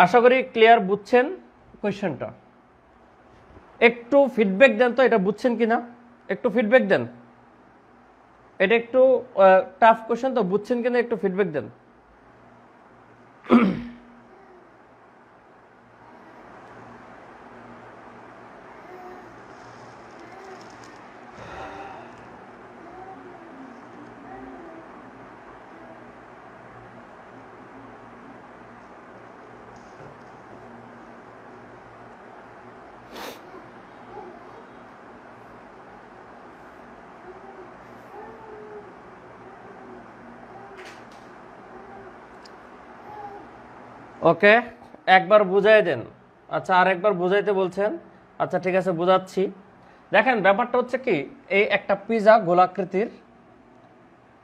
আশা করি ক্লিয়ার, বুঝছেন কোয়েশ্চেনটা। একটু ফিডব্যাক দেন তো, এটা বুঝছেন কিনা, একটু ফিডব্যাক দেন। এটা একটু টাফ কোয়েশ্চেন তো, বুঝছেন কিনা একটু ফিডব্যাক দেন। ওকে, একবার বুঝাই দেন। আচ্ছা, আর একবার বুঝাইতে বলছেন। আচ্ছা ঠিক আছে, বুঝাচ্ছি। দেখেন ব্যাপারটা হচ্ছে কি, এই একটা পিজা গোলাকৃতির,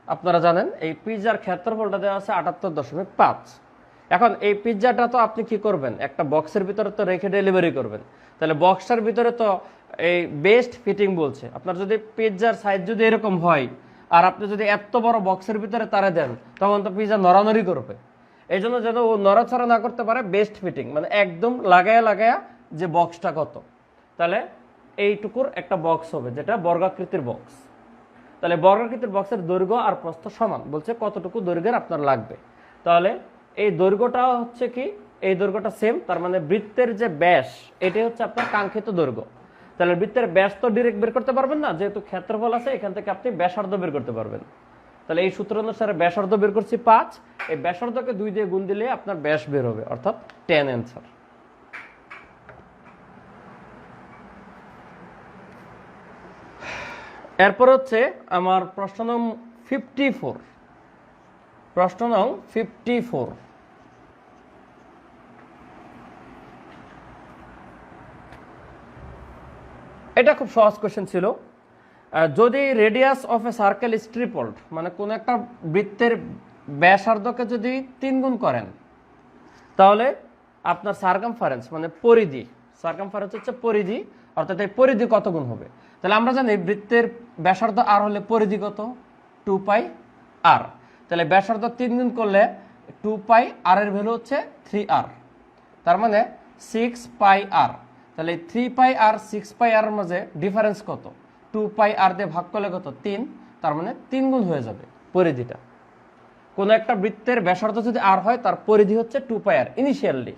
আপনারা জানেন এই পিজার ক্ষেত্রফলটা দেওয়া আছে 78.5। এখন এই পিজ্জাটা তো আপনি কি করবেন, একটা বক্সের ভিতরে তো রেখে ডেলিভারি করবেন। তাহলে বক্সটার ভিতরে তো এই বেস্ট ফিটিং বলছে। আপনার যদি পিজ্জার সাইজ যদি এরকম হয় আর আপনি যদি এত বড় বক্সের ভিতরে তারে দেন, তখন তো পিজ্জা নড়ানড়ি করবে। এই জন্য যেন ও নড়াচড়া না করতে পারে, বেস্ট ফিটিং মানে একদম লাগায়া লাগায়া যে বক্সটা কত, তাহলে এইটুকুর একটা বক্স হবে যেটা বর্গাকৃতির বক্স। তাহলে বর্গাকৃতির বক্সের দৈর্ঘ্য আর প্রস্থ সমান, বলছে কতটুকু দৈর্ঘ্যের আপনার লাগবে। তাহলে এই দৈর্ঘ্যটা হচ্ছে কি, এই দৈর্ঘ্যটা সেম, তার মানে বৃত্তের যে ব্যাস এটাই হচ্ছে আপনার কাঙ্ক্ষিত দৈর্ঘ্য। তাহলে বৃত্তের ব্যাস তো ডিরেক্ট বের করতে পারবেন না, যেহেতু ক্ষেত্রফল আছে এখান থেকে আপনি ব্যাসার্ধ বের করতে পারবেন। তাহলে এই সূত্র অনুসারে ব্যাসার্ধ বের করছি 5, এই ব্যাসার্ধকে 2 দিয়ে গুণ দিলে আপনার ব্যাস বের হবে, অর্থাৎ 10 অ্যান্সার। এরপর হচ্ছে আমার প্রশ্ন নং 54, প্রশ্ন নং 54। এটা খুব সহজ কোশ্চেন ছিল। যদি radius of a circle is tripled, মানে কোন একটা বৃত্তের ব্যাসার্ধকে যদি 3 গুণ করেন, তাহলে আপনার সার্কামফারেন্স মানে পরিধি, সার্কামফারেন্স হচ্ছে পরিধি, অর্থাৎ এই পরিধি কত গুণ হবে। তাহলে আমরা জানি বৃত্তের ব্যাসার্ধ আর হলে পরিধি কত, 2 পাই আর। তাহলে ব্যাসার্ধ 3 গুণ করলে 2 পাই আর এর ভ্যালু হচ্ছে 3r, তার মানে 6 পাই আর। তাহলে 3 পাই আর 6 পাই আর মাঝে ডিফারেন্স কত, 2 পাই আর দিয়ে ভাগ করলে কত, 3, তার মানে 3 গুণ হয়ে যাবে পরিধিটা। কোন একটা বৃত্তের ব্যাসার্ধ যদি আর হয় তার পরিধি হচ্ছে 2πr ইনিশিয়ালি।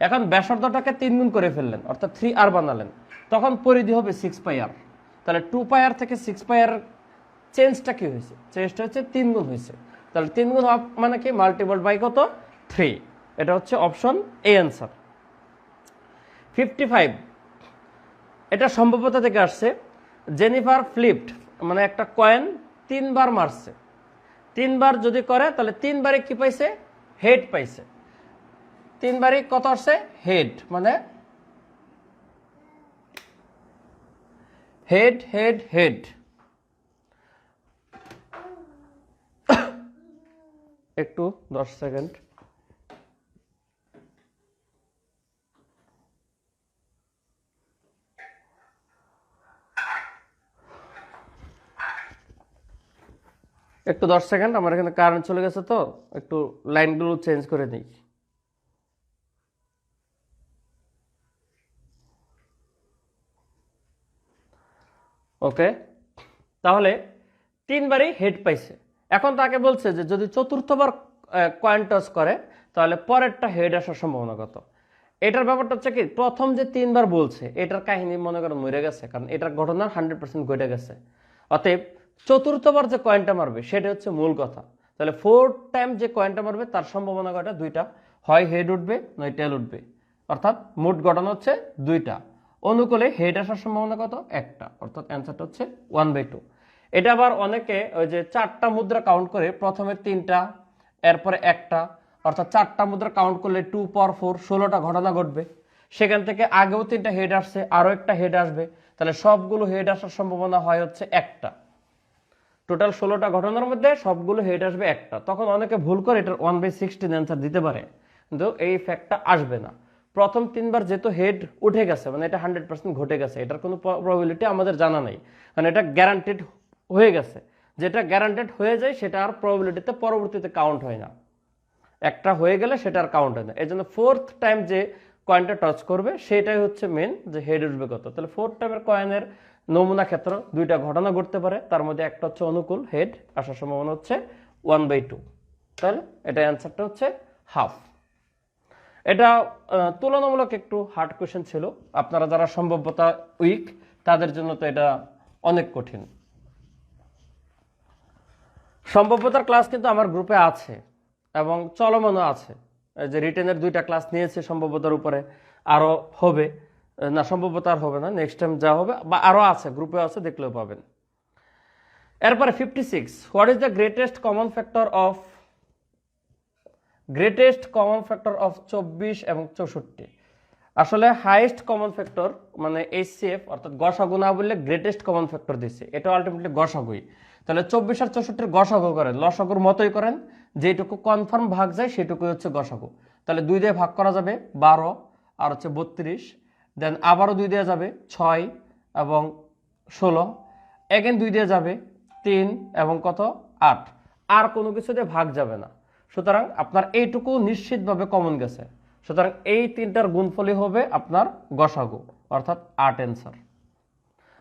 এখন ব্যাসার্ধটাকে 3 গুণ করে ফেললেন, অর্থাৎ 3r বানালেন, তখন পরিধি হবে 6πr। তাহলে 2πr থেকে 6πr চেঞ্জটা কি হয়েছে? চেঞ্জটা হচ্ছে 3 গুণ হয়েছে। তাহলে 3 গুণ মানে কি? মাল্টিপল বাই কত? 3। এটা হচ্ছে অপশন এ অ্যান্সার। 55, এটা সম্ভাব্যতা থেকে আসছে। জেনিফার ফ্লিপড, মানে একটা কয়েন 3 বার মারছে। 3 বার যদি করে তাহলে 3 বারে কি পাইছে? হেড পাইছে। 3 বারে কত আসছে? হেড, মানে হেড হেড হেড। একটু 10 সেকেন্ড। একটু 10 সেকেন্ড, আমার এখানে কারেন্ট চলে গেছে, তো একটু লাইনগুলো চেঞ্জ করে নিই। ওকে, তাহলে 3 বারই হেড পাইছে। এখন তাকে বলছে যে যদি চতুর্থবার কয়েন টস করে তাহলে পরেরটা হেড আসার সম্ভাবনা কত? এটার ব্যাপারটা হচ্ছে কি, প্রথম যে 3 বার বলছে এটার কাহিনী মনে করেন মরে গেছে, কারণ এটার ঘটনা 100% ঘটে গেছে। অতএব চতুর্থবার যে কয়েনটা মারবে সেটা হচ্ছে মূল কথা। তাহলে 4 টাইম যে কয়েনটা মারবে তার সম্ভাবনা কয়টা? 2টা। হয় হেড উঠবে নয় টেল উঠবে, অর্থাৎ মোট ঘটনা হচ্ছে 2টা। অনুকূলে হেড আসার সম্ভাবনা কত? 1টা, অর্থাৎ অ্যান্সারটা হচ্ছে 1/2। এটা আবার অনেকে ওই যে 4টা মুদ্রা কাউন্ট করে, প্রথমে 3টা এরপরে 1টা, অর্থাৎ 4টা মুদ্রা কাউন্ট করলে 2 পর 4 16টা ঘটনা ঘটবে। সেখান থেকে আগেও 3টা হেড আসছে, আরও একটা হেড আসবে, তাহলে সবগুলো হেড আসার সম্ভাবনা হয় হচ্ছে 1টা। টোটাল 16টা ঘটনার মধ্যে সবগুলো হেড আসবে 1টা। তখন অনেকে ভুল করে এটার 1/16 অ্যান্সার দিতে পারে, কিন্তু এই ফ্যাক্টটা আসবে না। প্রথম 3 বার যেহেতু হেড উঠে গেছে, মানে এটা 100% ঘটে গেছে, এটার কোনো প্রবাবিলিটি আমাদের জানা নাই, মানে এটা গ্যারান্টেড হয়ে গেছে। যেটা গ্যারান্টেড হয়ে যায় সেটা আর প্রবাবিলিটিতে পরবর্তীতে কাউন্ট হয় না। একটা হয়ে গেলে সেটা আর কাউন্ট হয় না। এই জন্য 4th টাইম যে কয়েনটা টাচ করবে সেটাই হচ্ছে মেন, যে হেড উঠবে কত। তাহলে 4th টাইমের কয়েনের নমুনা ক্ষেত্র 2টা ঘটনা ঘটতে পারে, তার মধ্যে একটা হচ্ছে অনুকূল, হেড আসার সম্ভাবনা হচ্ছে 1/2। তাহলে এটা অ্যান্সারটা হচ্ছে হাফ। এটা তুলনামূলক একটু হার্ড কোয়েশ্চেন ছিল। আপনারা যারা সম্ভাব্যতা উইক তাদের জন্য তো এটা অনেক কঠিন। সম্ভাব্যতার ক্লাস কিন্তু আমার গ্রুপে আছে এবং চলমানও আছে। যে রিটেনের 2টা ক্লাস নিয়েছে সম্ভাব্যতার উপরে, আরও হবে না, সম্ভাব্যতা আর হবে না, নেক্সট টাইম যা হবে, বা আরও আছে, গ্রুপে আছে, দেখলেও পাবেন। এরপরে 56, what is the greatest common factor of 24 এবং 64? আসলে হাইয়েস্ট কমন ফ্যাক্টর মানে HCF, অর্থাৎ গসাগু না বললে গ্রেটেস্ট কমন ফ্যাক্টর দিচ্ছে, এটা আলটিমেটলি গসাগুই। তাহলে 24 আর 64 গসাগু করেন, লসাগুর মতোই করেন, যেটুকু কনফার্ম ভাগ যায় সেটুকুই হচ্ছে গসাগু। তাহলে 2 দিয়ে ভাগ করা যাবে 12, আর হচ্ছে 32, দেন আবারও 2 দিয়ে যাবে 6 এবং 16, এগেন 2 দিয়ে যাবে 3 এবং কত 8, আর কোনো কিছু দিয়ে ভাগ যাবে না। সুতরাং আপনার এইটুকু নিশ্চিতভাবে কমন গেছে। সুতরাং এই 3টার গুণফলই হবে আপনার গসাগু, অর্থাৎ 8 অ্যান্সার।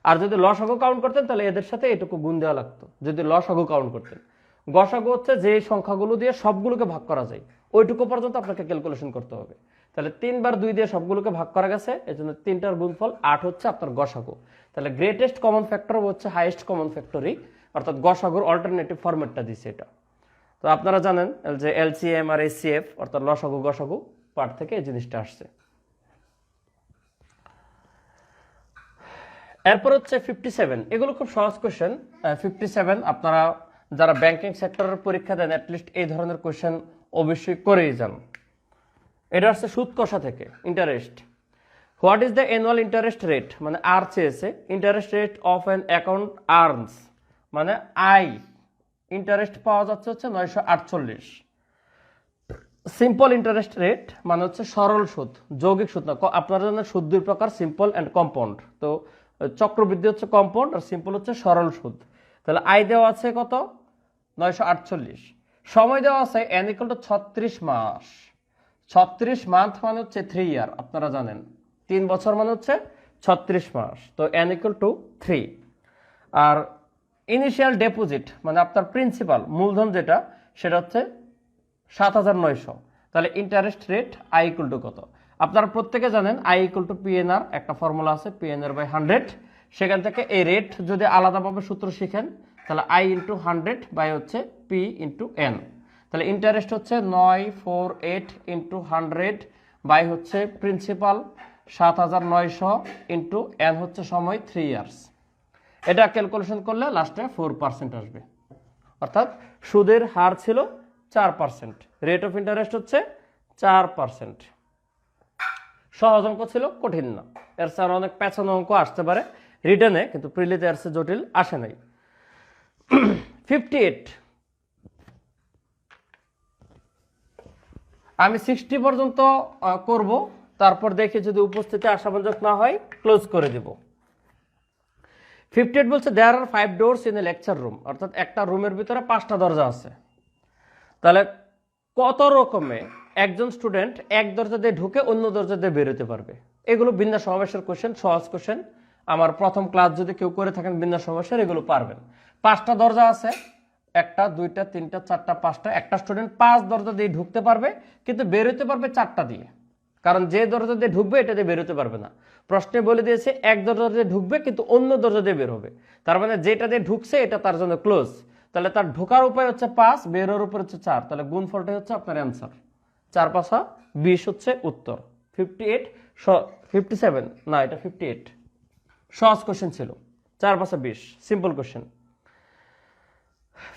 আর যদি লসাগু কাউন্ট করতেন তাহলে এদের সাথে এটুকু গুণ দেওয়া লাগতো, যদি লসাগু কাউন্ট করতেন। গসাগু হচ্ছে যে সংখ্যাগুলো দিয়ে সবগুলোকে ভাগ করা যায়, ওইটুকু পর্যন্ত আপনাকে ক্যালকুলেশন করতে হবে। তাহলে 3 বার 2 দিয়ে সবগুলোকে ভাগ করা গেছে, এই জন্য 3টার গুণফল 8 হচ্ছে আপনার গসাগু। তাহলে গ্রেটেস্ট কমন ফ্যাক্টর হচ্ছে হাইয়েস্ট কমন ফ্যাক্টরই, অর্থাৎ গসাগুর অল্টারনেটিভ ফরম্যাটটা দিচ্ছে এটা। তো আপনারা জানেন যে LCM আর HCF, অর্থাৎ লসাগু গসাগু পার্ট থেকে এই জিনিসটা আসছে। এরপর হচ্ছে 57, এগুলো খুব সহজ কোয়েশ্চেন। 57 আপনারা যারা ব্যাংকিং সেক্টরের পরীক্ষা দেন অ্যাটলিস্ট এই ধরনের কোয়েশ্চেন অবশ্যই করেই যান। এটা হচ্ছে সুদ কষা থেকে, interest. What is the annual interest rate, মানে আর চেয়েছে, interest rate of an account earns, মানে আই ইন্টারেস্ট পাওয়া যাচ্ছে হচ্ছে 948। সিম্পল ইন্টারেস্ট রেট মানে হচ্ছে সরল সুদ, যৌগিক সুদ না। আপনারা জানেন সুদ 2 প্রকার, সিম্পল অ্যান্ড কম্পাউন্ড। তো চক্রবৃদ্ধি হচ্ছে কম্পাউন্ড আর সিম্পল হচ্ছে সরল সুদ। তাহলে আয় দেওয়া আছে কত 948, সময় দেওয়া আছে n = 36 মাস। 36 মান্থ মানে হচ্ছে 3 ইয়ার, আপনারা জানেন 3 বছর মানে হচ্ছে 36 মাস। তো n = 3। আর ইনিশিয়াল ডিপোজিট মানে আপনার প্রিন্সিপাল মূলধন যেটা, সেটা হচ্ছে 7,900। তাহলে interest rate I equal to কত? আপনারা প্রত্যেকে জানেন আই ইকুয়াল টু পিএনআর, একটা ফর্মুলা আছে পিএনআর বাই 100। সেখান থেকে এই রেট যদি আলাদাভাবে সূত্র শিখেন তাহলে আই ইন্টু 100 বাই হচ্ছে পি ইন্টু এন। তাহলে ইন্টারেস্ট হচ্ছে 948 ইন্টু 100 বাই হচ্ছে প্রিন্সিপাল 7,900 ইন্টু এন হচ্ছে সময় 3 ইয়ার্স। এটা ক্যালকুলেশন করলে লাস্টে 4% আসবে, অর্থাৎ সুদের হার ছিল 4%, রেট অফ ইন্টারেস্ট হচ্ছে 4%। সহজ অঙ্ক ছিল, কঠিন না। এর স্যার অনেক পেছানো অঙ্ক আসতে পারে রিটার্নে, কিন্তু প্রিলিতে এর চেয়ে জটিল আসে নাই। 58 আমি 60 পর্যন্ত করব, তারপর দেখি যদি উপস্থিতি আশাবাঞ্জক না হয় ক্লোজ করে দেব। 58 বলছে দেয়ার আর 5 doors in a lecture room, অর্থাৎ একটা রুমের ভিতরে 5টা দরজা আছে। তাহলে কত রকমে একজন স্টুডেন্ট এক দরজা দিয়ে ঢুকে অন্য দরজা দিয়ে বেরোতে পারবে? এগুলো বিন্যাস সমাবেশের কোশ্চেন, সহজ কোশ্চেন। আমার প্রথম ক্লাস যদি কেউ করে থাকেন বিন্যাস সমাবেশের, এগুলো পারবেন। 5টা দরজা আছে, 1টা 2টা 3টা 4টা 5টা। একটা স্টুডেন্ট 5 দরজা দিয়ে ঢুকতে পারবে, কিন্তু বেরোতে পারবে 4টা দিয়ে, কারণ যে দরজা দিয়ে ঢুকবে এটা দিয়ে বেরোতে পারবে না। প্রশ্নে বলে দিয়েছে এক দরজা দিয়ে ঢুকবে কিন্তু অন্য দরজা দিয়ে বের হবে, তার মানে যেটা দিয়ে ঢুকছে এটা তার জন্য ক্লোজ। তাহলে তার ঢোকার উপায় হচ্ছে 5, বেরোর উপর হচ্ছে 4, তাহলে গুণফলটাই হচ্ছে আপনার অ্যান্সার। 4 5 20 হচ্ছে উত্তর। 58 57 না, এটা 58 সহজ কোশ্চেন ছিল। 4 5 20 সিম্পল কোশ্চেন।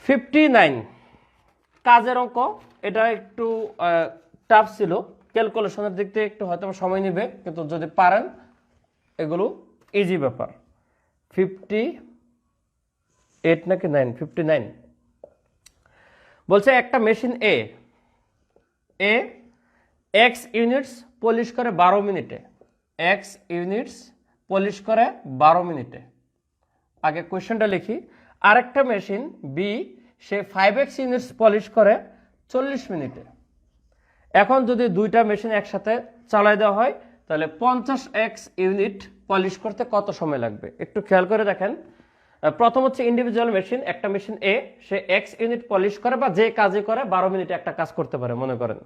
59 কাজের অঙ্ক, এটা একটু টাফ ছিল, ক্যালকুলেশনের দিক থেকে একটু হয়তো সময় নেবে, কিন্তু যদি পারেন এগুলো ইজি ব্যাপার। 58 নাকি 9? 59 বলছে একটা মেশিন এ এক্স ইউনিটস পলিশ করে 12 মিনিটে, এক্স ইউনিটস পলিশ করে 12 মিনিটে। আগে কোয়েশ্চেনটা লিখি। আরেকটা মেশিন বি সে 5x ইউনিটস পলিশ করে 40 মিনিটে। এখন যদি দুইটা মেশিন একসাথে চালাই দেওয়া হয় তাহলে 50x ইউনিট পলিশ করতে কত সময় লাগবে? একটু খেয়াল করে দেখেন। প্রথম হচ্ছে ইন্ডিভিজুয়াল মেশিন, একটা মেশিন এ সে x ইউনিট পলিশ করে বা যে কাজে করে 12 মিনিটে একটা কাজ করতে পারে। মনে করেন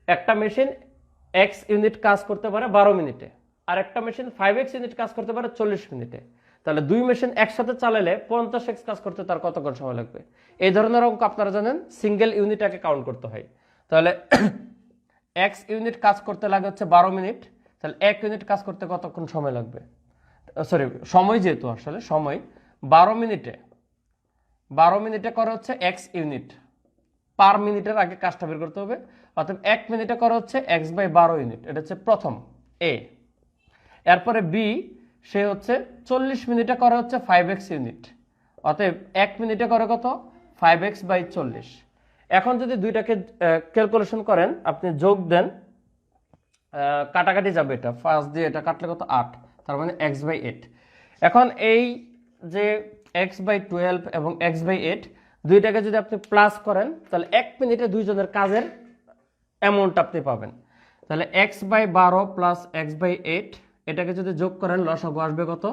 একটা মেশিন x ইউনিট কাজ করতে পারে 12 মিনিটে, আর একটা মেশিন 5x ইউনিট কাজ করতে পারে 40 মিনিটে। তাহলে দুই মেশিন একসাথে চালালে 50x কাজ করতে তার কতক্ষণ সময় লাগবে? এই ধরনের অঙ্ক আপনারা জানেন সিঙ্গেল ইউনিটটাকে কাউন্ট করতে হয়। তাহলে x ইউনিট কাজ করতে লাগে হচ্ছে 12 মিনিট, তাহলে 1 ইউনিট কাজ করতে কতক্ষণ সময় লাগবে? সরি, সময় যেহেতু আসলে সময় 12 মিনিটে করে হচ্ছে x ইউনিট, পার মিনিটের আগে কাজটা বের করতে হবে। অর্থাৎ 1 মিনিটে করে হচ্ছে x/12 ইউনিট, এটা হচ্ছে প্রথম এ। এরপরে বি সে হচ্ছে 40 মিনিটে করে হচ্ছে 5x ইউনিট, অতএব 1 মিনিটে করে কত? 5x/40। এখন যদি দুইটাকে ক্যালকুলেশন করেন, আপনি যোগ দেন, কাটাকাটি যাবে, এটা 5 দিয়ে এটা কাটলে কত? 8, তার মানে x/8। এখন এই যে x/12 এবং x/8 দুইটাকে যদি আপনি প্লাস করেন তাহলে 1 মিনিটে দুইজনের কাজের অ্যামাউন্ট আপনি পাবেন। তাহলে x/12 প্লাস x/8 এটাকে যদি যোগ করেন লসাগু আসবে কত?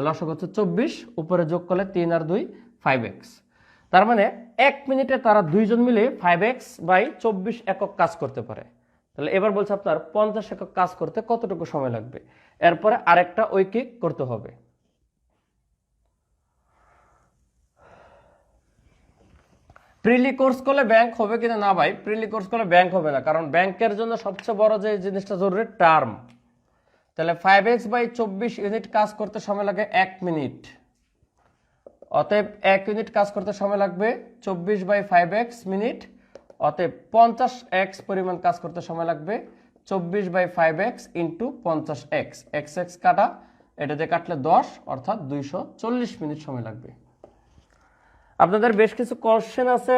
লসাগু হচ্ছে 24, উপরে যোগ করলে 3 আর 2 5x। তার মানে 1 মিনিটে তারা দুইজন মিলে 5x/24 একক কাজ করতে পারে। তাহলে এবার বলছে আপনার 50 একক কাজ করতে কতটুকু সময় লাগবে? এরপরে আরেকটা ঐকিক করতে হবে। প্রিলি কোর্স করলে ব্যাংক হবে কিনা? না ভাই, প্রিলি কোর্স করলে ব্যাংক হবে না, কারণ ব্যাংকের জন্য সবচেয়ে বড় যে জিনিসটা জরুরি টার্ম। তাহলে 5x/24 ইউনিট কাজ করতে সময় লাগে 1 মিনিট, অতএব 1 ইউনিট কাজ করতে সময় লাগবে 24/5x মিনিট, অতএব 50x পরিমাণ কাজ করতে সময় লাগবে 24/5x ইন্টু 50x। x কাটা, এটাতে কাটলে 10, অর্থাৎ 240 মিনিট সময় লাগবে। আপনাদের বেশ কিছু কোশ্চেন আছে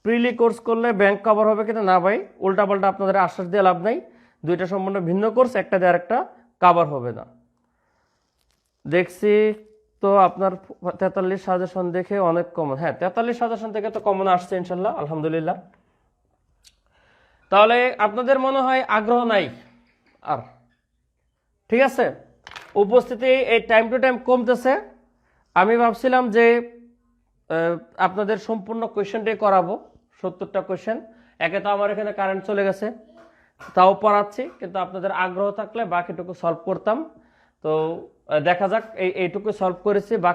প্রিলি কোর্স করলে ব্যাংক কভার হবে কিনা? না ভাই, উল্টাপাল্টা আপনাদের আশ্বাস দিয়ে লাভ নাই। দুইটা সম্পূর্ণ ভিন্ন কোর্স, একটা দিয়ে আরেকটা কভার হবে না। দেখছি তো আপনার 43 সাজেশন দেখে অনেক কমন। হ্যাঁ, 43 সাজেশন থেকে তো কমন আসছে ইনশাল্লাহ, আলহামদুলিল্লাহ। তাহলে আপনাদের মনে হয় আগ্রহ নাই আর? ঠিক আছে, উপস্থিতি এই টাইম টু টাইম কমতেছে। আমি ভাবছিলাম যে আপনাদের সম্পূর্ণ কোয়েশ্চেনটাই করাবো, 70টা কোয়েশ্চেন। একে তো আমার এখানে কারেন্ট চলে গেছে, তাও পড়াচ্ছি, কিন্তু আপনাদের আগ্রহ থাকলে বাকিটুকু সলভ করতাম। তো দেখা যাক, এইটুকু সলভ করেছি। বাকি